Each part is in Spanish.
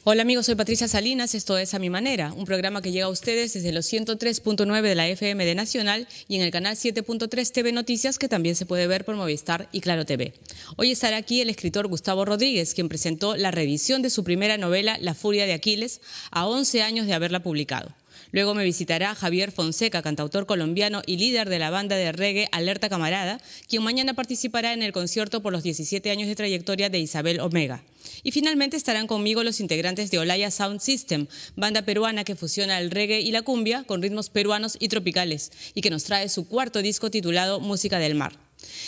Hola amigos, soy Patricia Salinas, esto es A Mi Manera, un programa que llega a ustedes desde los 103.9 de la FM de Nacional y en el canal 7.3 TV Noticias, que también se puede ver por Movistar y Claro TV. Hoy estará aquí el escritor Gustavo Rodríguez, quien presentó la reedición de su primera novela, La Furia de Aquiles, a 11 años de haberla publicado. Luego me visitará Javier Fonseca, cantautor colombiano y líder de la banda de reggae Alerta Camarada, quien mañana participará en el concierto por los 17 años de trayectoria de Isabel Omega. Y finalmente estarán conmigo los integrantes de Olaya Sound System, banda peruana que fusiona el reggae y la cumbia con ritmos peruanos y tropicales, y que nos trae su cuarto disco titulado Música del Mar.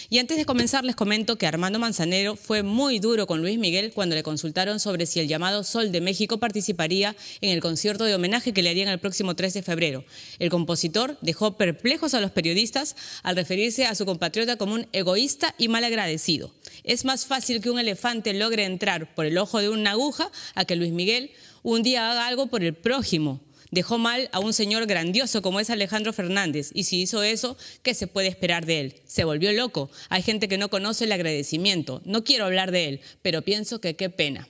Y antes de comenzar les comento que Armando Manzanero fue muy duro con Luis Miguel cuando le consultaron sobre si el llamado Sol de México participaría en el concierto de homenaje que le harían el próximo 3 de febrero. El compositor dejó perplejos a los periodistas al referirse a su compatriota como un egoísta y malagradecido. Es más fácil que un elefante logre entrar por el ojo de una aguja a que Luis Miguel un día haga algo por el prójimo. Dejó mal a un señor grandioso como es Alejandro Fernández, y si hizo eso, ¿qué se puede esperar de él? Se volvió loco. Hay gente que no conoce el agradecimiento. No quiero hablar de él, pero pienso que qué pena.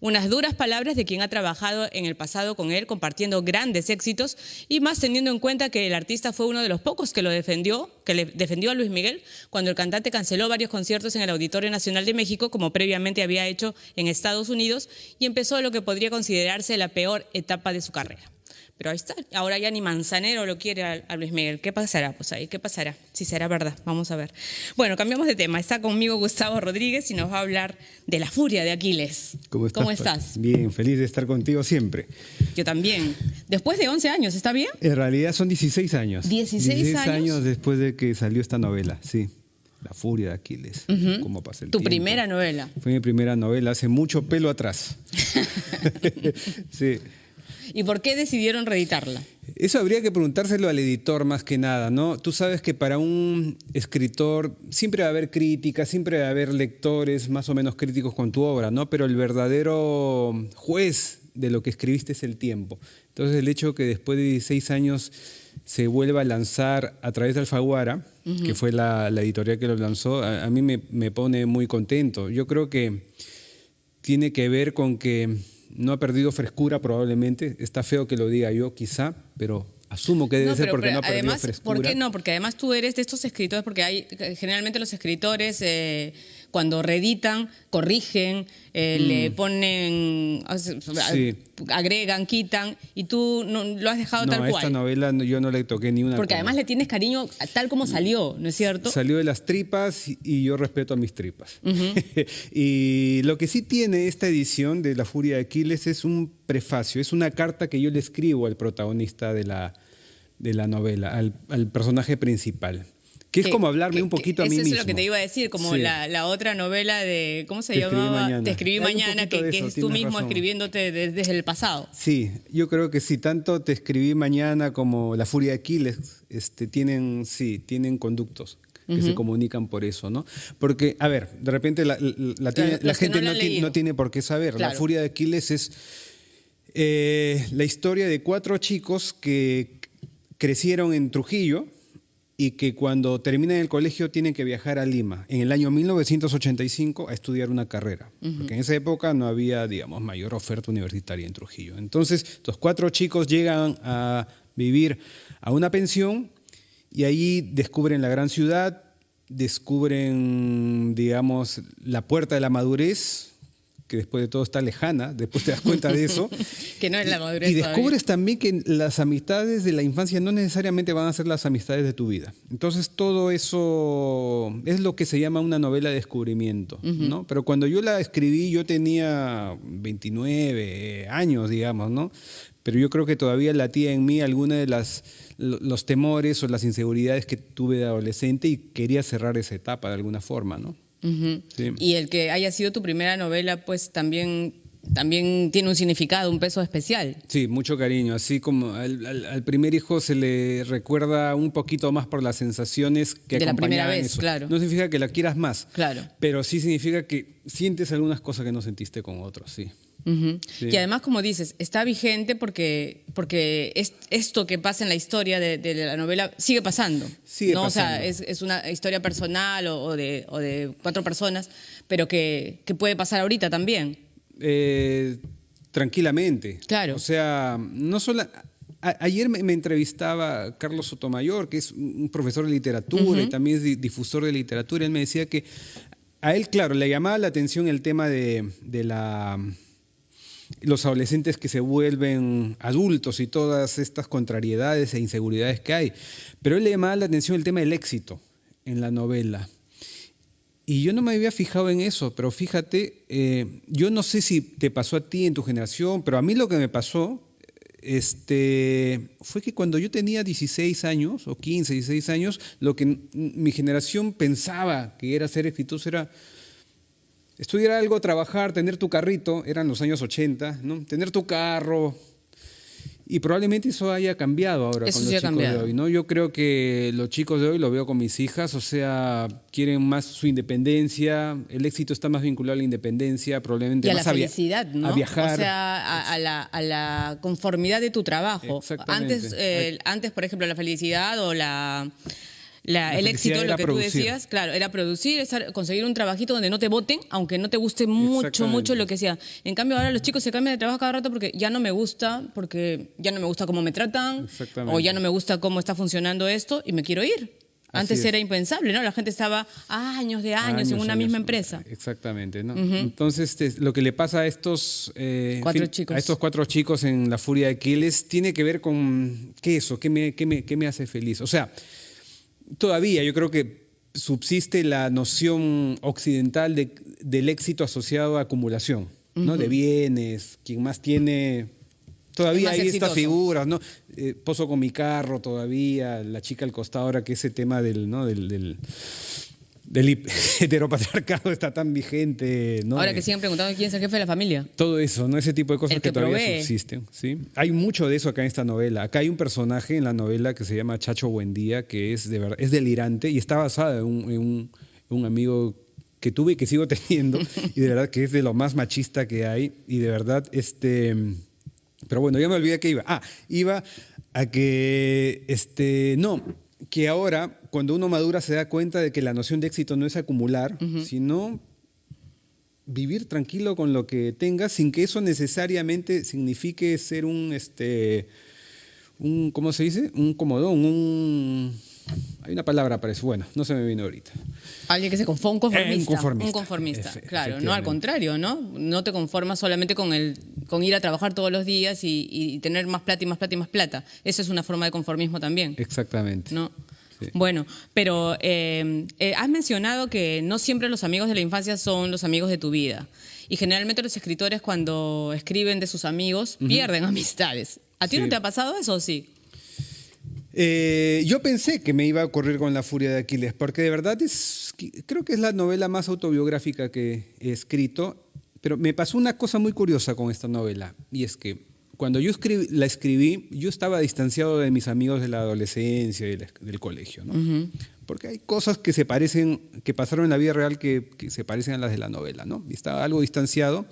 Unas duras palabras de quien ha trabajado en el pasado con él, compartiendo grandes éxitos, y más teniendo en cuenta que el artista fue uno de los pocos que le defendió a Luis Miguel cuando el cantante canceló varios conciertos en el Auditorio Nacional de México, como previamente había hecho en Estados Unidos, y empezó lo que podría considerarse la peor etapa de su carrera. Pero ahí está, ahora ya ni Manzanero lo quiere a Luis Miguel. ¿Qué pasará? Pues ahí, ¿qué pasará? Si será verdad, vamos a ver. Bueno, cambiamos de tema. Está conmigo Gustavo Rodríguez y nos va a hablar de La Furia de Aquiles. ¿Cómo estás? Bien, feliz de estar contigo siempre. Yo también. Después de 11 años, ¿está bien? En realidad son 16 años. 16 años después de que salió esta novela, sí. La Furia de Aquiles. ¿Cómo pasa el tiempo? Tu primera novela. Fue mi primera novela, hace mucho pelo atrás. Sí. ¿Y por qué decidieron reeditarla? Eso habría que preguntárselo al editor más que nada, ¿no? Tú sabes que para un escritor siempre va a haber críticas, siempre va a haber lectores más o menos críticos con tu obra, ¿no? Pero el verdadero juez de lo que escribiste es el tiempo. Entonces el hecho que después de 16 años se vuelva a lanzar a través de Alfaguara, que fue la editorial que lo lanzó, a mí me pone muy contento. Yo creo que tiene que ver con que no ha perdido frescura probablemente. Está feo que lo diga yo, quizá, pero asumo que debe ser porque no ha perdido frescura. ¿Por qué no? Porque además tú eres de estos escritores, porque generalmente los escritores cuando reeditan, corrigen, le ponen, agregan, quitan, y tú no, lo has dejado tal cual. No, esta novela yo no le toqué ni una. Porque además le tienes cariño tal como salió, ¿no es cierto? Salió de las tripas y yo respeto a mis tripas. Y lo que sí tiene esta edición de La Furia de Aquiles es un prefacio, es una carta que yo le escribo al protagonista de la novela, al personaje principal. Que es como hablarme un poquito a mí mismo. Eso es lo que te iba a decir, como sí. la otra novela de, ¿cómo se llamaba? Te escribí mañana, que es tú mismo razón. Escribiéndote desde el pasado. Sí, yo creo que sí, tanto Te escribí mañana como La Furia de Aquiles tienen conductos que se comunican por eso, ¿no? Porque, a ver, de repente la gente no tiene por qué saber. Claro. La Furia de Aquiles es la historia de 4 chicos que crecieron en Trujillo y que cuando terminan el colegio tienen que viajar a Lima en el año 1985 a estudiar una carrera. Porque en esa época no había, digamos, mayor oferta universitaria en Trujillo. Entonces, estos 4 chicos llegan a vivir a una pensión y allí descubren la gran ciudad, descubren, digamos, la puerta de la madurez, que después de todo está lejana, después te das cuenta de eso. Que no es la madurez. Y descubres también que las amistades de la infancia no necesariamente van a ser las amistades de tu vida. Entonces todo eso es lo que se llama una novela de descubrimiento, ¿no? Pero cuando yo la escribí yo tenía 29 años, digamos, ¿no? Pero yo creo que todavía latía en mí alguna de los temores o las inseguridades que tuve de adolescente y quería cerrar esa etapa de alguna forma, ¿no? Sí. Y el que haya sido tu primera novela, pues también tiene un significado, un peso especial. Sí, mucho cariño. Así como al primer hijo se le recuerda un poquito más por las sensaciones que de la primera vez, eso. Claro. No significa que la quieras más, claro, pero sí significa que sientes algunas cosas que no sentiste con otros, sí. Sí. Y además, como dices, está vigente porque esto que pasa en la historia de la novela sigue pasando. Sigue pasando. O sea, es una historia personal o de 4 personas, pero que puede pasar ahorita también. tranquilamente. Claro. O sea, no solo... Ayer me entrevistaba Carlos Sotomayor, que es un profesor de literatura y también es difusor de literatura. Él me decía que a él, claro, le llamaba la atención el tema de los adolescentes que se vuelven adultos y todas estas contrariedades e inseguridades que hay. Pero a él le llamaba la atención el tema del éxito en la novela. Y yo no me había fijado en eso, pero fíjate, yo no sé si te pasó a ti en tu generación, pero a mí lo que me pasó fue que cuando yo tenía 16 años, o 15, 16 años, lo que mi generación pensaba que era ser exitoso era estudiar algo, trabajar, tener tu carrito, eran los años 80, ¿no? Tener tu carro. Y probablemente eso haya cambiado ahora Eso con sí los chicos de hoy, ¿no? Yo creo que los chicos de hoy, lo veo con mis hijas, o sea, quieren más su independencia, el éxito está más vinculado a la independencia, probablemente y a más la felicidad, ¿no? a viajar. O sea, a la conformidad de tu trabajo. Exactamente. Antes, por ejemplo, la felicidad o el felicidad éxito, era lo que producir. tú decías, claro, era producir, conseguir un trabajito donde no te voten, aunque no te guste mucho lo que sea. En cambio, ahora los chicos se cambian de trabajo cada rato porque ya no me gusta cómo me tratan, o ya no me gusta cómo está funcionando esto y me quiero ir. Antes era impensable, ¿no? La gente estaba años en una misma empresa. Exactamente, ¿no? Entonces, lo que le pasa a estos cuatro chicos en La Furia de Aquiles tiene que ver con ¿qué me hace feliz? O sea, todavía yo creo que subsiste la noción occidental del éxito asociado a acumulación, ¿no? De bienes, quien más tiene... Todavía hay estas figuras, ¿no? Poso con mi carro todavía, la chica al costado, ahora que ese tema del heteropatriarcado está tan vigente, ¿no? Ahora que siguen preguntando quién es el jefe de la familia. Todo eso, ¿no? Ese tipo de cosas que todavía provee. subsisten, ¿sí? Hay mucho de eso acá en esta novela. Acá hay un personaje en la novela que se llama Chacho Buendía, que es delirante y está basada en un amigo que tuve y que sigo teniendo, y de verdad que es de lo más machista que hay, y de verdad, pero bueno, ya me olvidé que iba. Iba a que, que ahora, cuando uno madura, se da cuenta de que la noción de éxito no es acumular, sino vivir tranquilo con lo que tengas, sin que eso necesariamente signifique ser ¿cómo se dice? Un comodón, hay una palabra para eso, bueno, no se me vino ahorita. Alguien que se conforma, un conformista. Un conformista, claro, no al contrario, ¿no? No te conformas solamente con ir a trabajar todos los días y tener más plata y más plata y más plata. Eso es una forma de conformismo también. Exactamente. ¿No? Sí. Bueno, pero has mencionado que no siempre los amigos de la infancia son los amigos de tu vida. Y generalmente los escritores, cuando escriben de sus amigos, pierden amistades. ¿A ti no te ha pasado eso o sí? Yo pensé que me iba a ocurrir con La Furia de Aquiles, porque de verdad creo que es la novela más autobiográfica que he escrito, pero me pasó una cosa muy curiosa con esta novela, y es que cuando yo la escribí, yo estaba distanciado de mis amigos de la adolescencia y del colegio, ¿no? Porque hay cosas que pasaron en la vida real que se parecen a las de la novela, ¿no? Y estaba algo distanciado.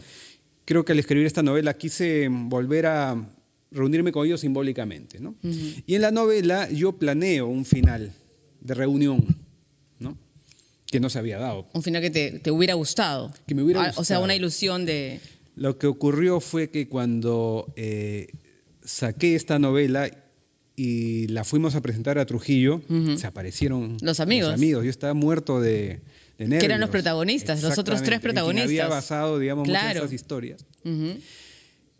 Creo que al escribir esta novela quise volver a reunirme con ellos simbólicamente, ¿no? Y en la novela yo planeo un final de reunión, ¿no? Que no se había dado. Un final que te hubiera gustado. Que me hubiera gustado. O sea, una ilusión de... Lo que ocurrió fue que cuando saqué esta novela y la fuimos a presentar a Trujillo, se aparecieron los amigos. Yo estaba muerto de nervios. Que eran los protagonistas, los otros tres protagonistas. En quien había basado, digamos, muchas de esas historias.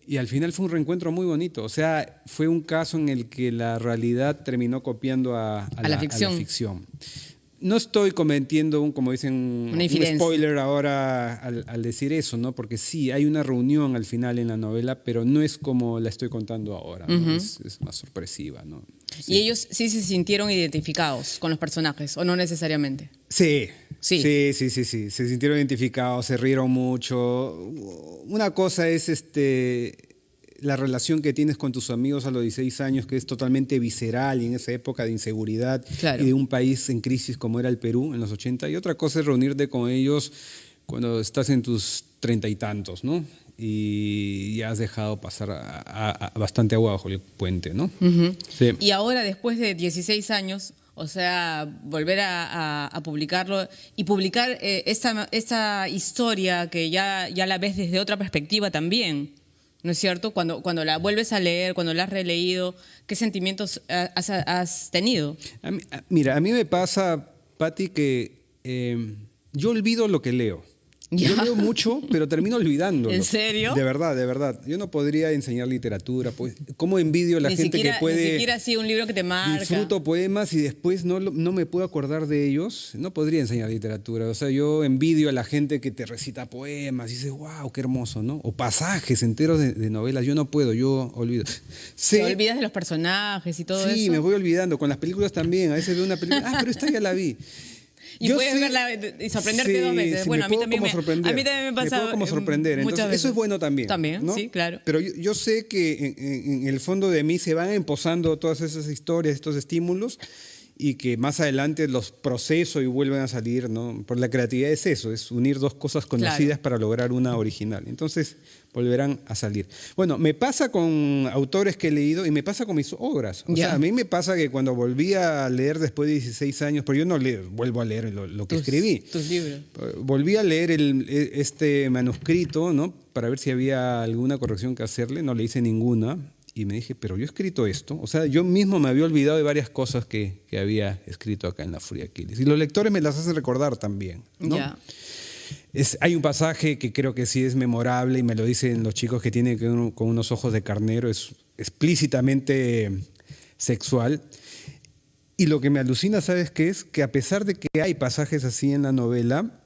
Y al final fue un reencuentro muy bonito. O sea, fue un caso en el que la realidad terminó copiando a la ficción. No estoy cometiendo como dicen, un spoiler ahora al decir eso, ¿no? Porque sí, hay una reunión al final en la novela, pero no es como la estoy contando ahora, ¿no? Es más sorpresiva, ¿no? Sí. ¿Y ellos sí se sintieron identificados con los personajes o no necesariamente? Sí. Se sintieron identificados, se rieron mucho. Una cosa es la relación que tienes con tus amigos a los 16 años, que es totalmente visceral y en esa época de inseguridad y de un país en crisis como era el Perú en los 80. Y otra cosa es reunirte con ellos cuando estás en tus 30 y tantos, ¿no? Y ya has dejado pasar bastante agua bajo el puente, ¿no? Sí. Y ahora, después de 16 años, o sea, volver a publicarlo y publicar esta historia que ya la ves desde otra perspectiva también, ¿no es cierto? Cuando la vuelves a leer, cuando la has releído, ¿qué sentimientos has tenido? Mira, a mí me pasa, Pati, que yo olvido lo que leo. ¿Ya? Yo leo mucho, pero termino olvidándolo. ¿En serio? De verdad, de verdad. Yo no podría enseñar literatura. Pues, ¿cómo envidio a la gente que puede... Ni siquiera así un libro que te marca. Disfruto poemas y después no me puedo acordar de ellos. No podría enseñar literatura. O sea, yo envidio a la gente que te recita poemas y dices, wow, qué hermoso, ¿no? O pasajes enteros de novelas. Yo no puedo, yo olvido. ¿Te olvidas de los personajes y todo eso? Sí, me voy olvidando. Con las películas también. A veces veo una película, pero esta ya la vi. Y puedes verla y sorprenderte dos veces. Sí, bueno, a mí también me pasa. Me puedo como sorprender. Entonces, eso es bueno también. También, ¿no? sí, claro. Pero yo sé que en el fondo de mí se van empozando todas esas historias, estos estímulos, y que más adelante los proceso y vuelven a salir, ¿no? Por la creatividad es eso, es unir dos cosas conocidas para lograr una original. Entonces, volverán a salir. Bueno, me pasa con autores que he leído y me pasa con mis obras. O sea, a mí me pasa que cuando volví a leer después de 16 años, pero yo no vuelvo a leer lo que escribí. Tus libros. Volví a leer este manuscrito, ¿no? Para ver si había alguna corrección que hacerle, no le hice ninguna. Y me dije, pero yo he escrito esto. O sea, yo mismo me había olvidado de varias cosas que había escrito acá en La Furia de Aquiles. Y los lectores me las hacen recordar también, ¿no? Ya. Hay un pasaje que creo que sí es memorable y me lo dicen los chicos que tiene con unos ojos de carnero, es explícitamente sexual. Y lo que me alucina, ¿sabes qué es? Que a pesar de que hay pasajes así en la novela,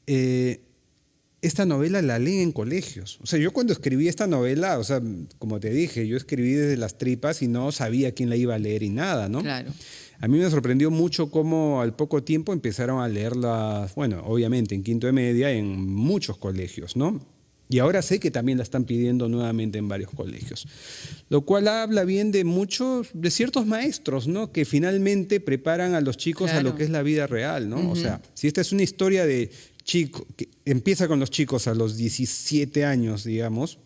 esta novela la leen en colegios. O sea, yo cuando escribí esta novela, o sea, como te dije, yo escribí desde las tripas y no sabía quién la iba a leer y nada, ¿no? Claro. A mí me sorprendió mucho cómo al poco tiempo empezaron a leerla, bueno, obviamente en quinto de media, en muchos colegios, ¿no? Y ahora sé que también la están pidiendo nuevamente en varios colegios. Lo cual habla bien de ciertos maestros, ¿no? Que finalmente preparan a los chicos a lo que es la vida real, ¿no? O sea, si esta es una historia de chico, que empieza con los chicos a los 17 años, digamos,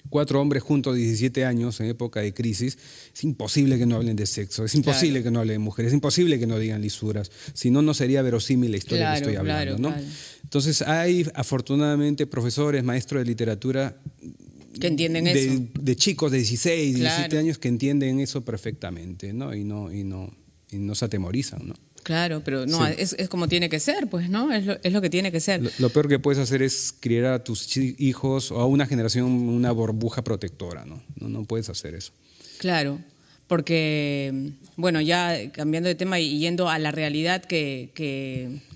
4 hombres juntos, 17 años, en época de crisis, es imposible que no hablen de sexo, es imposible que no hablen de mujeres, es imposible que no digan lisuras, si no, no sería verosímil la historia que estoy hablando, ¿no? Claro. Entonces hay, afortunadamente, profesores, maestros de literatura que entienden eso. De chicos de 16, 17 años que entienden eso perfectamente, ¿no? Y no se atemorizan, ¿no? Claro, pero no, es como tiene que ser, pues, ¿no? Es lo que tiene que ser. Lo peor que puedes hacer es criar a tus hijos o a una generación una burbuja protectora, ¿no? No puedes hacer eso. Claro, porque, bueno, ya cambiando de tema y yendo a la realidad que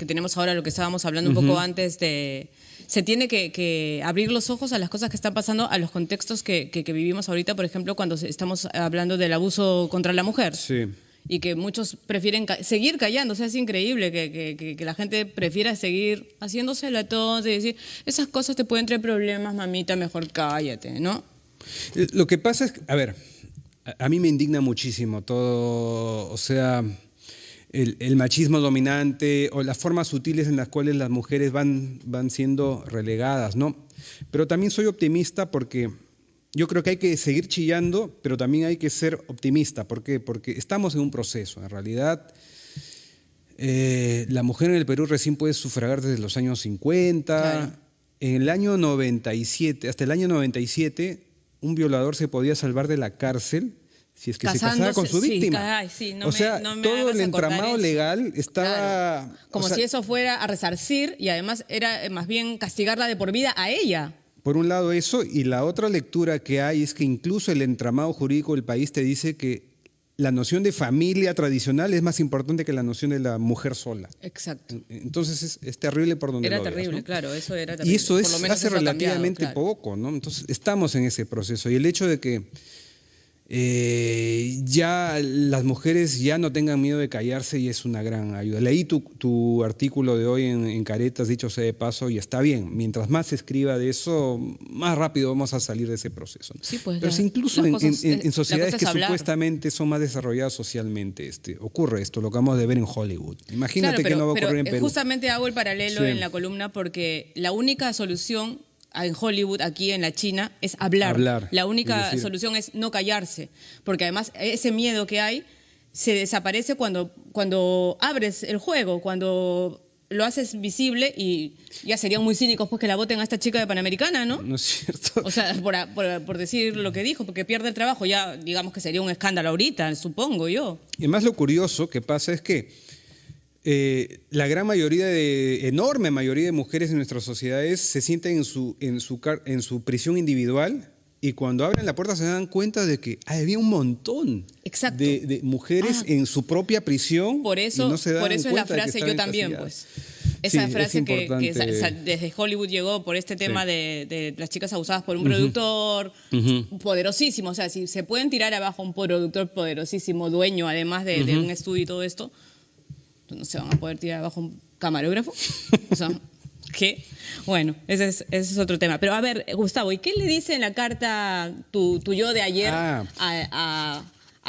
tenemos ahora, lo que estábamos hablando un poco antes de... Se tiene que abrir los ojos a las cosas que están pasando, a los contextos que vivimos ahorita, por ejemplo, cuando estamos hablando del abuso contra la mujer. Sí. Y que muchos prefieren seguir callando. O sea, es increíble que la gente prefiera seguir haciéndosela todo y decir, esas cosas te pueden traer problemas, mamita, mejor cállate, ¿no? Lo que pasa es que, a ver, a mí me indigna muchísimo todo, o sea, el machismo dominante o las formas sutiles en las cuales las mujeres van siendo relegadas, ¿no? Pero también soy optimista porque... Yo creo que hay que seguir chillando, pero también hay que ser optimista. ¿Por qué? Porque estamos en un proceso. En realidad, la mujer en el Perú recién puede sufragar desde los años 50. Claro. En el año 97, hasta el año 97, un violador se podía salvar de la cárcel si es que se casaba con su víctima. Todo el entramado legal estaba... Claro. Como si eso fuera a resarcir y además era más bien castigarla de por vida a ella. Por un lado eso, y la otra lectura que hay es que incluso el entramado jurídico del país te dice que la noción de familia tradicional es más importante que la noción de la mujer sola. Exacto. Entonces es terrible por donde era lo veas, terrible, ¿no? Claro, eso era terrible. Y eso es hace relativamente poco, ¿no? Entonces estamos en ese proceso. Y el hecho de que ya las mujeres ya no tengan miedo de callarse y es una gran ayuda. Leí tu artículo de hoy en Caretas, dicho sea de paso, y está bien. Mientras más se escriba de eso, más rápido vamos a salir de ese proceso, ¿no? Sí, pues pero incluso en sociedades que supuestamente son más desarrolladas socialmente, ocurre esto, lo acabamos de ver en Hollywood. Imagínate que no va a ocurrir en Perú. Justamente hago el paralelo en la columna porque la única solución en Hollywood, aquí en la China, es hablar. La única solución es no callarse, porque además ese miedo que hay se desaparece cuando abres el juego, cuando lo haces visible y ya serían muy cínicos pues que la voten a esta chica de Panamericana, ¿no? No es cierto. O sea, por decir lo que dijo, porque pierde el trabajo, ya digamos que sería un escándalo ahorita, supongo yo. Y más lo curioso que pasa es que la gran mayoría enorme mayoría de mujeres en nuestras sociedades se sienten en su prisión individual. Y cuando abren la puerta se dan cuenta de que había un montón de mujeres en su propia prisión. Por eso, y no se dan por eso es la cuenta de que frase están yo también, encasilladas. pues. Esa Sí, frase que importante. desde Hollywood llegó por este tema Sí. de las chicas abusadas por un productor poderosísimo. O sea, si se pueden tirar abajo a un productor poderosísimo, dueño además de un estudio y todo esto, no se van a poder tirar abajo un camarógrafo. O sea, ¿qué? Bueno, ese es otro tema. Pero a ver, Gustavo, ¿y qué le dice en la carta tu yo de ayer a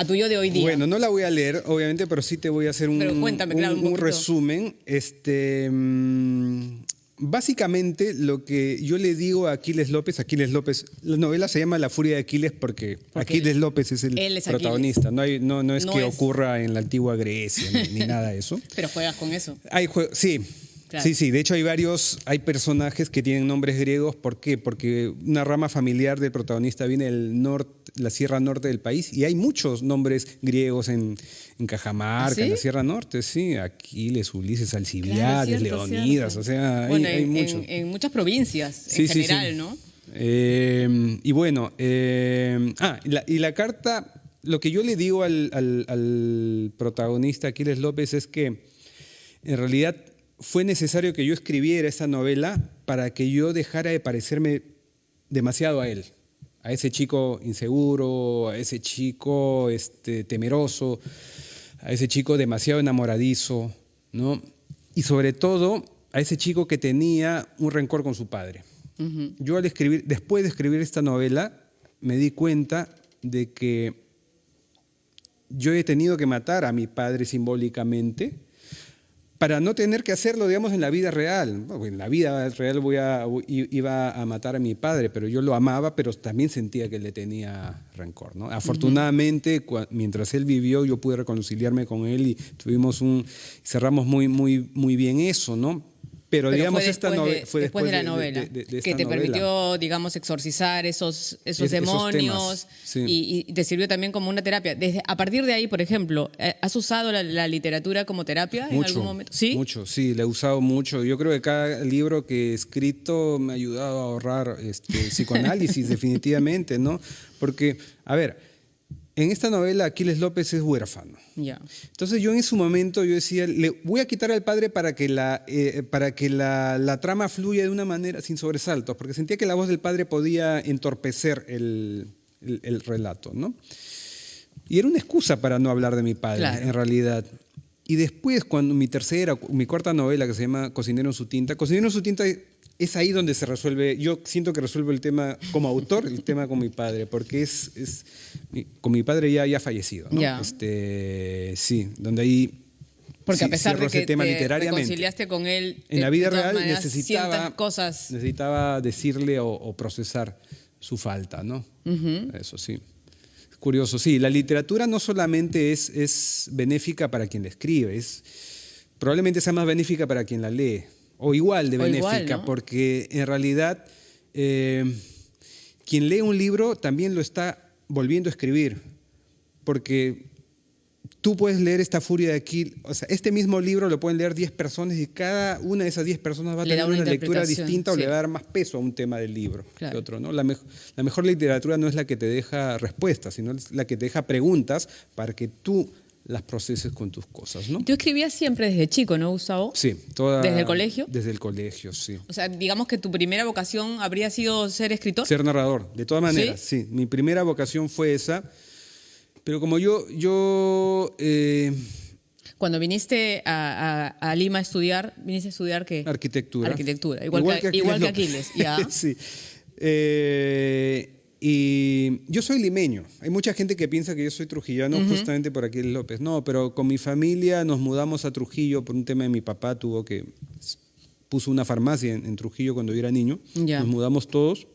tu yo de hoy día? Bueno, no la voy a leer, obviamente, pero sí te voy a hacer un resumen. Básicamente, lo que yo le digo a Aquiles López, la novela se llama La Furia de Aquiles porque Aquiles López es el protagonista. No es que ocurra en la antigua Grecia ni nada de eso. Pero juegas con eso. Sí. Claro. Sí, de hecho hay personajes que tienen nombres griegos. ¿Por qué? Porque una rama familiar del protagonista viene del norte, la Sierra Norte del país, y hay muchos nombres griegos en Cajamarca, ¿sí? En la Sierra Norte, sí, Aquiles, Ulises, Alcibiades, claro, Leonidas, cierto. O sea, bueno, hay muchos. En muchas provincias, en general, sí. ¿No? Y bueno, la carta, lo que yo le digo al protagonista Aquiles López es que en realidad fue necesario que yo escribiera esta novela para que yo dejara de parecerme demasiado a él, a ese chico inseguro, a ese chico temeroso, a ese chico demasiado enamoradizo, ¿no? Y sobre todo a ese chico que tenía un rencor con su padre. Yo después de escribir esta novela, me di cuenta de que yo he tenido que matar a mi padre simbólicamente para no tener que hacerlo, digamos, en la vida real. Bueno, en la vida real iba a matar a mi padre, pero yo lo amaba, pero también sentía que le tenía rencor, ¿no? Afortunadamente, mientras él vivió, yo pude reconciliarme con él y cerramos muy bien eso, ¿no? Pero digamos, fue después de la novela, que te permitió, digamos, exorcizar esos demonios, sí. y te sirvió también como una terapia. A partir de ahí, por ejemplo, ¿has usado la literatura como terapia en algún momento? ¿Sí? Mucho, sí, la he usado mucho. Yo creo que cada libro que he escrito me ha ayudado a ahorrar psicoanálisis, definitivamente, ¿no? Porque, a ver, en esta novela Aquiles López es huérfano. Yeah. Entonces yo en ese momento yo decía, le voy a quitar al padre para que la trama fluya de una manera sin sobresaltos, porque sentía que la voz del padre podía entorpecer el relato, ¿no? Y era una excusa para no hablar de mi padre, claro, en realidad. Y después, cuando mi cuarta novela, que se llama Cocinero en su tinta es ahí donde se resuelve, yo siento que resuelvo el tema como autor, el tema con mi padre, porque con mi padre ya fallecido, ¿no? Yeah. Sí, donde ahí porque a pesar de que te literariamente reconciliaste con él, en la vida real necesitaba decirle o procesar su falta, ¿no? Eso sí. Curioso, sí, la literatura no solamente es benéfica para quien la escribe, probablemente sea más benéfica para quien la lee. O igual de benéfica, ¿no? Porque en realidad quien lee un libro también lo está volviendo a escribir. Porque tú puedes leer esta Furia de Aquiles, o sea, este mismo libro lo pueden leer 10 personas y cada una de esas 10 personas va a tener una lectura distinta, sí, o le va a dar más peso a un tema del libro, claro, que otro, ¿no? La mejor literatura no es la que te deja respuestas, sino la que te deja preguntas para que tú las proceses con tus cosas, ¿no? Tú escribías siempre desde chico, ¿no, Gustavo? Sí. ¿Desde el colegio? Desde el colegio, sí. O sea, digamos que tu primera vocación habría sido ser escritor. Ser narrador, de todas maneras, sí. Mi primera vocación fue esa, pero como cuando viniste a Lima a estudiar, ¿viniste a estudiar qué? Arquitectura. Igual que Aquiles, ¿ya? Sí. Y yo soy limeño. Hay mucha gente que piensa que yo soy trujillano justamente por Aquiles López. No, pero con mi familia nos mudamos a Trujillo por un tema de mi papá. Puso una farmacia en Trujillo cuando yo era niño. Ya. Nos mudamos todos.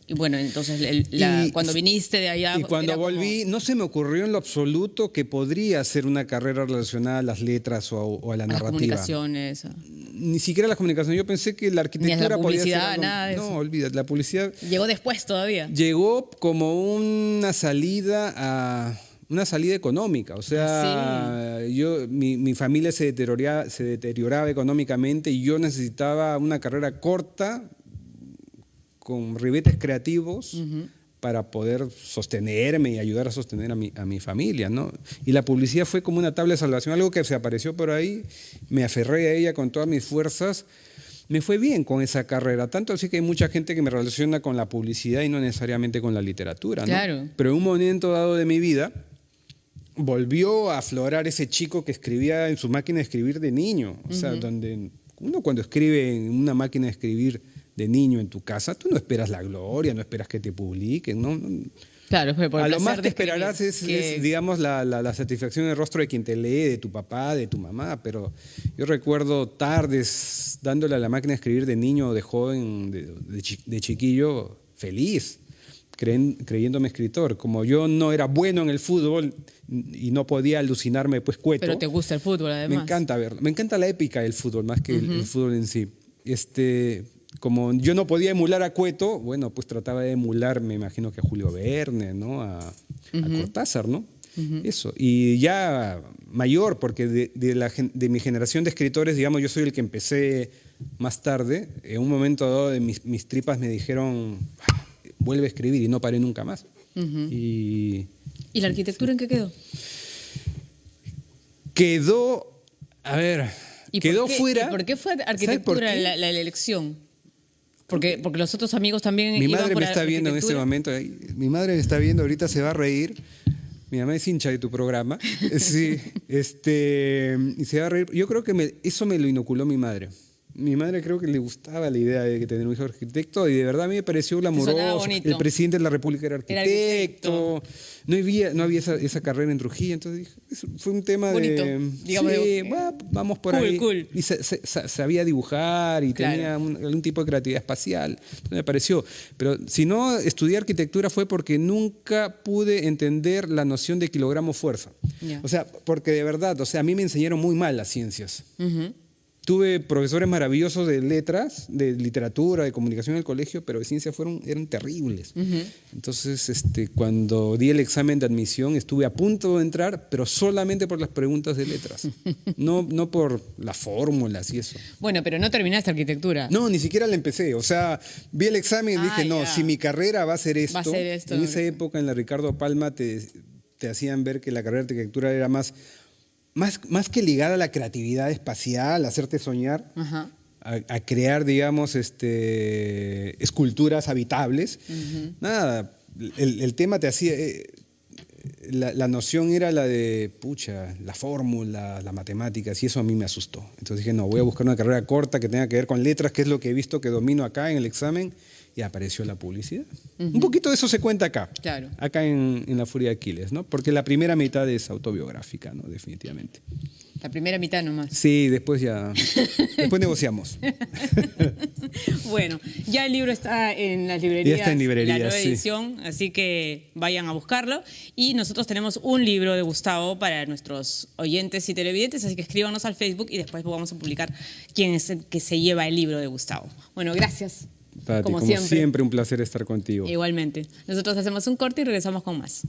Y bueno, entonces cuando viniste de allá... Y cuando volví, no se me ocurrió en lo absoluto que podría ser una carrera relacionada a las letras o a la narrativa. Las comunicaciones. Ni siquiera las comunicaciones. Yo pensé que la arquitectura ni la publicidad, podía ser algo, nada de eso. No, olvídate, la publicidad... Llegó después todavía. Llegó como una salida económica, o sea, sí. mi familia se deterioraba económicamente y yo necesitaba una carrera corta con ribetes creativos para poder sostenerme y ayudar a sostener a mi familia, ¿no? Y la publicidad fue como una tabla de salvación, algo que se apareció por ahí, me aferré a ella con todas mis fuerzas. Me fue bien con esa carrera, tanto así que hay mucha gente que me relaciona con la publicidad y no necesariamente con la literatura, ¿no? Claro. Pero en un momento dado de mi vida volvió a aflorar ese chico que escribía en su máquina de escribir de niño. O sea, donde uno cuando escribe en una máquina de escribir de niño en tu casa, tú no esperas la gloria, no esperas que te publiquen, ¿no? Claro, a lo más que esperarás es, digamos, la satisfacción en el rostro de quien te lee, de tu papá, de tu mamá, pero yo recuerdo tardes dándole a la máquina de escribir de niño, de joven, de chiquillo, feliz, creyéndome escritor. Como yo no era bueno en el fútbol y no podía alucinarme pues cueto. Pero te gusta el fútbol además. Me encanta verlo, me encanta la épica del fútbol, más que el fútbol en sí. Como yo no podía emular a Cueto, bueno, pues trataba de emular, me imagino que a Julio Verne, ¿no? A Cortázar, ¿no? Eso. Y ya mayor, porque de mi generación de escritores, digamos, yo soy el que empecé más tarde. En un momento dado de mis tripas me dijeron, vuelve a escribir, y no paré nunca más. ¿Y la arquitectura en qué quedó? Quedó, a ver, quedó fuera. ¿Y por qué fue arquitectura la elección? Porque los otros amigos también Mi madre me está viendo en este momento. Mi madre me está viendo, ahorita se va a reír. Mi mamá es hincha de tu programa. Sí, y se va a reír. Yo creo que eso me lo inoculó mi madre. Mi madre creo que le gustaba la idea de tener un hijo arquitecto y de verdad a mí me pareció glamoroso. El presidente de la República era arquitecto. No había esa carrera en Trujillo, entonces dije, fue un tema bonito, digamos, vamos por ahí. Cool. Y sabía dibujar y tenía algún tipo de creatividad espacial. Entonces me pareció. Pero si no estudié arquitectura fue porque nunca pude entender la noción de kilogramo fuerza. O sea, porque de verdad, a mí me enseñaron muy mal las ciencias. Tuve profesores maravillosos de letras, de literatura, de comunicación en el colegio, pero de ciencia eran terribles. Entonces, cuando di el examen de admisión, estuve a punto de entrar, pero solamente por las preguntas de letras, no por las fórmulas y eso. Bueno, pero no terminaste arquitectura. No, ni siquiera la empecé. O sea, vi el examen y dije, no, si mi carrera va a ser esto. En esa época, en la Ricardo Palma, te hacían ver que la carrera de arquitectura era más que ligada a la creatividad espacial, a hacerte soñar, a crear, digamos, esculturas habitables. Nada, el tema te hacía... La noción era la de, la fórmula, las matemáticas, y eso a mí me asustó. Entonces dije, no, voy a buscar una carrera corta que tenga que ver con letras, que es lo que he visto que domino acá en el examen, y apareció la publicidad. Un poquito de eso se cuenta acá, acá en La Furia de Aquiles, ¿no? Porque la primera mitad es autobiográfica, ¿no? Definitivamente. La primera mitad nomás. Sí, después negociamos. Bueno, ya el libro está en las librerías. Ya está en librerías, la nueva edición, así que vayan a buscarlo. Y nosotros tenemos un libro de Gustavo para nuestros oyentes y televidentes, así que escríbanos al Facebook y después vamos a publicar quién es el que se lleva el libro de Gustavo. Bueno, gracias. Tati, como siempre, un placer estar contigo. Igualmente. Nosotros hacemos un corte y regresamos con más.